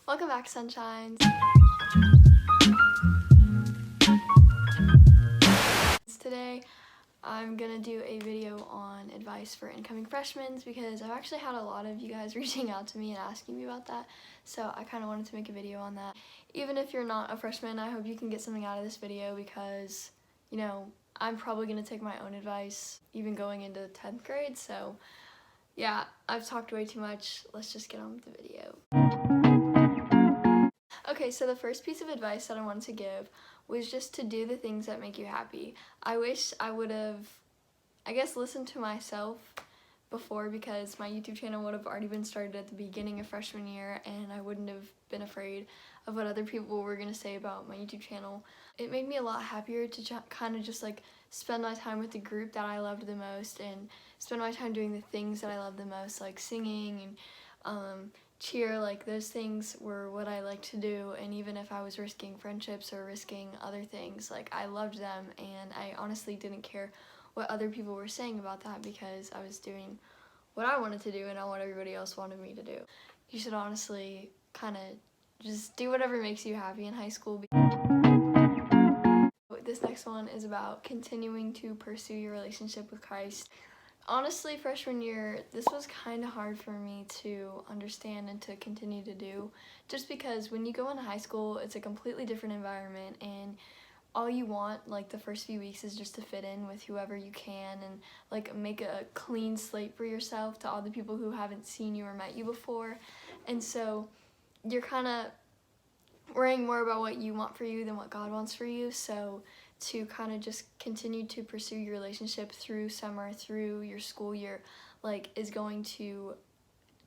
Welcome back, Sunshines. Today I'm gonna do a video on advice for incoming freshmen because I've actually had a lot of you guys reaching out to me and asking me about that, so I kind of wanted to make a video on that. Even if you're not a freshman, I hope you can get something out of this video because, you know, I'm probably gonna take my own advice even going into 10th grade, so yeah, I've talked way too much. Let's just get on with the video. Okay, so the first piece of advice that I wanted to give was just to do the things that make you happy. I wish I would have, I guess, listened to myself before because my YouTube channel would have already been started at the beginning of freshman year and I wouldn't have been afraid of what other people were going to say about my YouTube channel. It made me a lot happier to kind of just like spend my time with the group that I loved the most and spend my time doing the things that I love the most, like singing and cheer. Like those things were what I liked to do, and even if I was risking friendships or risking other things, like I loved them and I honestly didn't care what other people were saying about that because I was doing what I wanted to do and not what everybody else wanted me to do. You should honestly kind of just do whatever makes you happy in high school. This next one is about continuing to pursue your relationship with Christ. Honestly, freshman year, this was kind of hard for me to understand and to continue to do, just because when you go into high school, it's a completely different environment, and all you want, like, the first few weeks is just to fit in with whoever you can and, like, make a clean slate for yourself to all the people who haven't seen you or met you before. And so you're kind of worrying more about what you want for you than what God wants for you. So to kind of just continue to pursue your relationship through summer, through your school year, like, is going to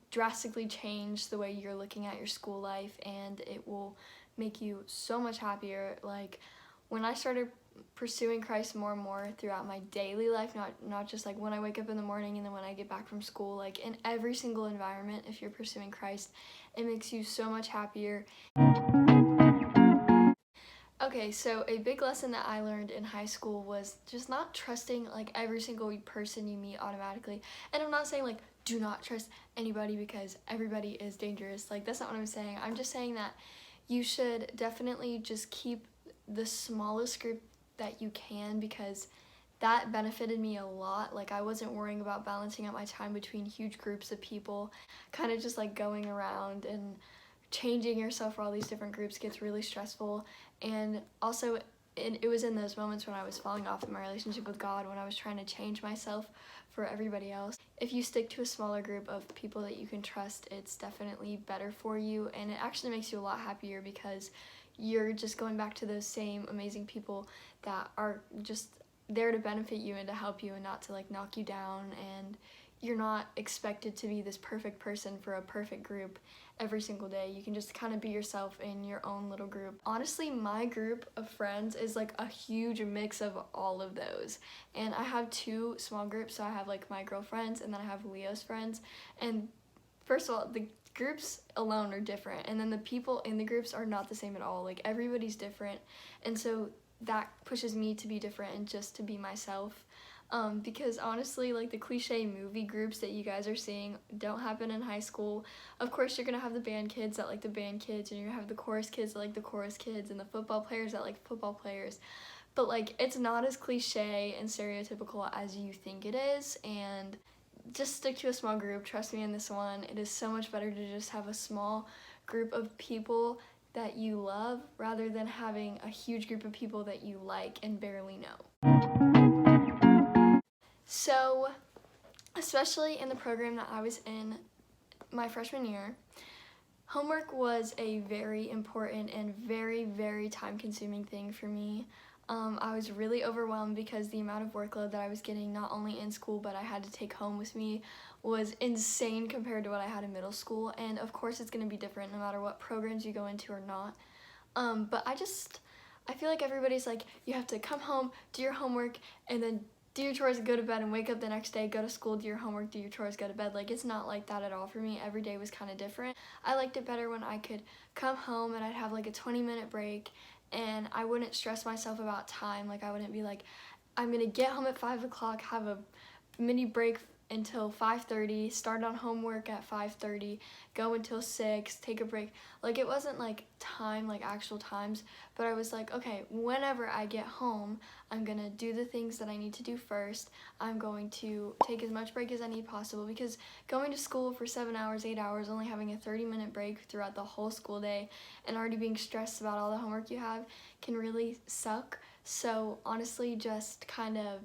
drastically change the way you're looking at your school life, and it will make you so much happier. Like, when I started pursuing Christ more and more throughout my daily life, not just like when I wake up in the morning and then when I get back from school, like in every single environment, if you're pursuing Christ, it makes you so much happier. Okay, so a big lesson that I learned in high school was just not trusting like every single person you meet automatically. And I'm not saying like do not trust anybody because everybody is dangerous. Like, that's not what I'm saying. I'm just saying that you should definitely just keep the smallest group that you can, because that benefited me a lot. Like, I wasn't worrying about balancing out my time between huge groups of people. Kind of just like going around and changing yourself for all these different groups gets really stressful. And also it was in those moments when I was falling off in my relationship with God, when I was trying to change myself for everybody else. If you stick to a smaller group of people that you can trust, it's definitely better for you, and it actually makes you a lot happier because you're just going back to those same amazing people that are just there to benefit you and to help you and not to like knock you down, and you're not expected to be this perfect person for a perfect group every single day. You can just kind of be yourself in your own little group. Honestly, my group of friends is like a huge mix of all of those. And I have two small groups, so I have like my girlfriends and then I have Leo's friends. And first of all, the groups alone are different, and then the people in the groups are not the same at all. Like, everybody's different, and so that pushes me to be different and just to be myself. Because honestly, like, the cliche movie groups that you guys are seeing don't happen in high school. Of course, you're gonna have the band kids that like the band kids, and you're gonna have the chorus kids that like the chorus kids, and the football players that like football players. But like, it's not as cliche and stereotypical as you think it is, and just stick to a small group. Trust me in this one. It is so much better to just have a small group of people that you love rather than having a huge group of people that you like and barely know. So, especially in the program that I was in my freshman year, homework was a very important and very, very time-consuming thing for me. I was really overwhelmed because the amount of workload that I was getting, not only in school but I had to take home with me, was insane compared to what I had in middle school. And of course it's going to be different no matter what programs you go into or not. But I feel like everybody's like, you have to come home, do your homework, and then do your chores, go to bed, and wake up the next day, go to school, do your homework, do your chores, go to bed. Like, it's not like that at all for me. Every day was kind of different. I liked it better when I could come home and I'd have like a 20-minute break, and I wouldn't stress myself about time. Like, I wouldn't be like, I'm gonna get home at 5 o'clock, have a mini break until 5:30, start on homework at 5:30, go until 6, take a break. Like, it wasn't like time, like actual times, but I was like, okay, whenever I get home, I'm gonna do the things that I need to do first. I'm going to take as much break as I need possible, because going to school for 7 hours, 8 hours, only having a 30-minute break throughout the whole school day, and already being stressed about all the homework you have can really suck. So honestly, just kind of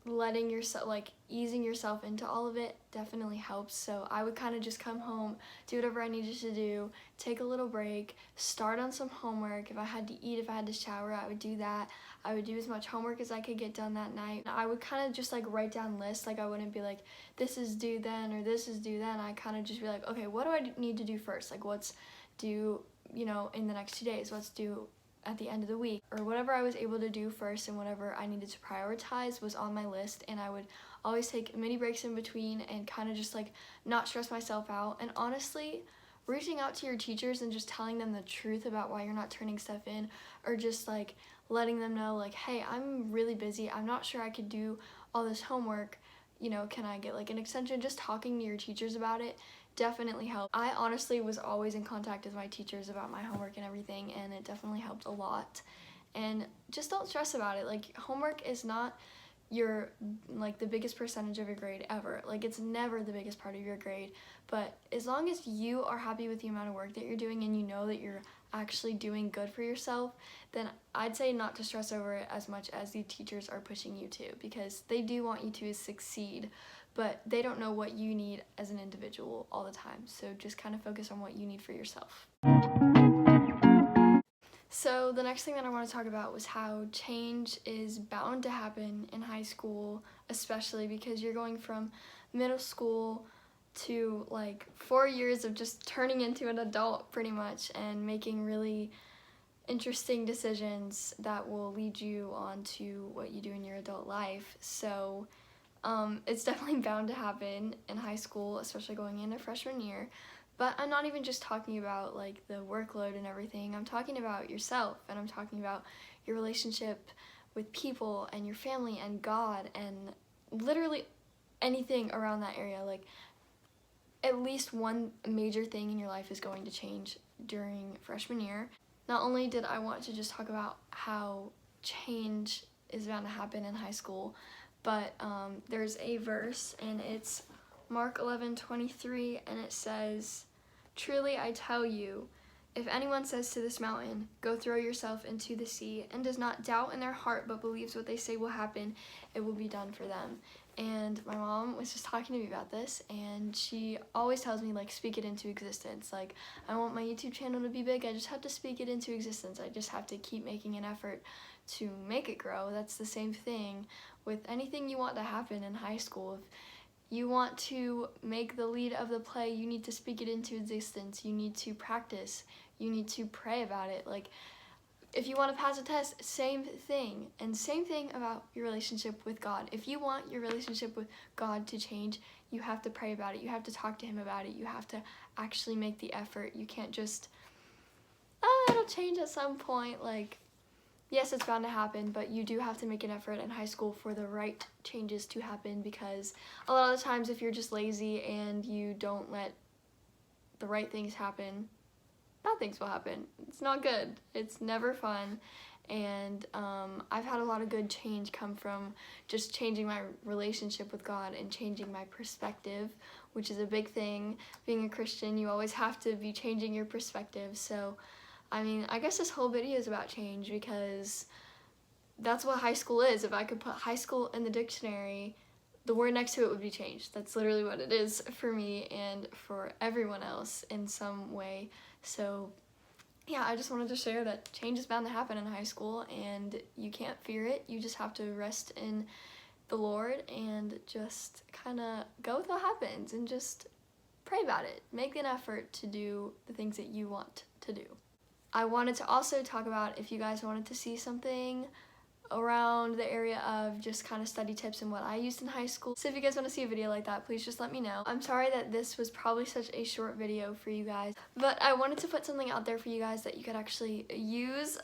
letting yourself, like easing yourself into all of it definitely helps. So I would kind of just come home, do whatever I needed to do, take a little break, start on some homework. If I had to eat, if I had to shower, I would do that. I would do as much homework as I could get done that night. I would kind of just like write down lists. Like, I wouldn't be like, this is due then or this is due then. I kind of just be like, okay, what do I need to do first? Like, what's due, you know, in the next 2 days? What's due at the end of the week, or whatever I was able to do first, and whatever I needed to prioritize was on my list. And I would always take mini breaks in between and kind of just like not stress myself out. And honestly, reaching out to your teachers and just telling them the truth about why you're not turning stuff in, or just like letting them know like, hey, I'm really busy, I'm not sure I could do all this homework, you know, can I get like an extension? Just talking to your teachers about it definitely helped. I honestly was always in contact with my teachers about my homework and everything, and it definitely helped a lot. And just don't stress about it. Like, homework is not your, like, the biggest percentage of your grade ever. Like, it's never the biggest part of your grade. But as long as you are happy with the amount of work that you're doing, and you know that you're actually doing good for yourself, then I'd say not to stress over it as much as the teachers are pushing you to, because they do want you to succeed, but they don't know what you need as an individual all the time. So just kind of focus on what you need for yourself. So the next thing that I want to talk about was how change is bound to happen in high school, especially because you're going from middle school to like 4 years of just turning into an adult pretty much, and making really interesting decisions that will lead you on to what you do in your adult life. So it's definitely bound to happen in high school, especially going into freshman year. But I'm not even just talking about like the workload and everything. I'm talking about yourself, and I'm talking about your relationship with people and your family and God, and literally anything around that area. Like, at least one major thing in your life is going to change during freshman year. Not only did I want to just talk about how change is bound to happen in high school, but there's a verse, and it's Mark 11:23, and it says, "Truly I tell you, if anyone says to this mountain, 'Go throw yourself into the sea,' and does not doubt in their heart but believes what they say will happen, it will be done for them." And my mom was just talking to me about this, and she always tells me, like, speak it into existence. Like, I want my YouTube channel to be big, I just have to speak it into existence. I just have to keep making an effort to make it grow. That's the same thing with anything you want to happen in high school. If you want to make the lead of the play, you need to speak it into existence. You need to practice. You need to pray about it. Like, if you want to pass a test, same thing. And same thing about your relationship with God. If you want your relationship with God to change, you have to pray about it. You have to talk to him about it. You have to actually make the effort. You can't just, oh, it'll change at some point. Like, yes, it's bound to happen, but you do have to make an effort in high school for the right changes to happen, because a lot of the times if you're just lazy and you don't let the right things happen, bad things will happen. It's not good. It's never fun. And I've had a lot of good change come from just changing my relationship with God and changing my perspective, which is a big thing. Being a Christian, you always have to be changing your perspective. So I mean, I guess this whole video is about change, because that's what high school is. If I could put high school in the dictionary, the word next to it would be change. That's literally what it is for me and for everyone else in some way. So yeah, I just wanted to share that change is bound to happen in high school, and you can't fear it. You just have to rest in the Lord and just kind of go with what happens, and just pray about it. Make an effort to do the things that you want to do. I wanted to also talk about if you guys wanted to see something around the area of just kind of study tips and what I used in high school. So if you guys want to see a video like that, please just let me know. I'm sorry that this was probably such a short video for you guys, but I wanted to put something out there for you guys that you could actually use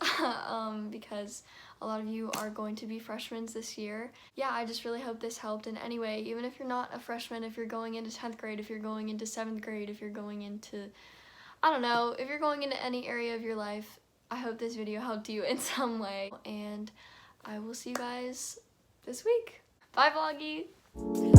because a lot of you are going to be freshmen this year. Yeah, I just really hope this helped in any way, even if you're not a freshman, if you're going into 10th grade, if you're going into 7th grade, if you're going into, I don't know, if you're going into any area of your life, I hope this video helped you in some way, and I will see you guys this week. Bye, Vloggy!